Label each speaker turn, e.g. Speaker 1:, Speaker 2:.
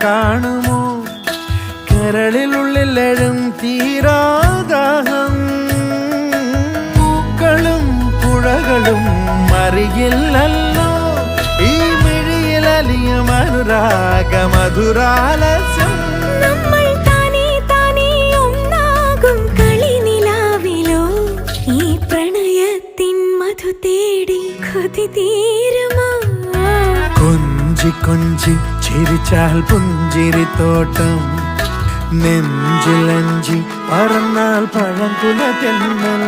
Speaker 1: കാണുമോ കരളിനുള്ളിലെഴും തീരാദാഹം പൂക്കളും പുഴകളും അറിയില്ലല്ലോ ഈ മിഴിയിലലിയും അനുരാഗ മധുരാലസ്യം കൊഞ്ചി കൊഞ്ചി ചിരിച്ചാൽ പുഞ്ചിരിത്തോട്ടം നെഞ്ചിലഞ്ചി പറന്നാൽ പഴംകുല തെന്നൽ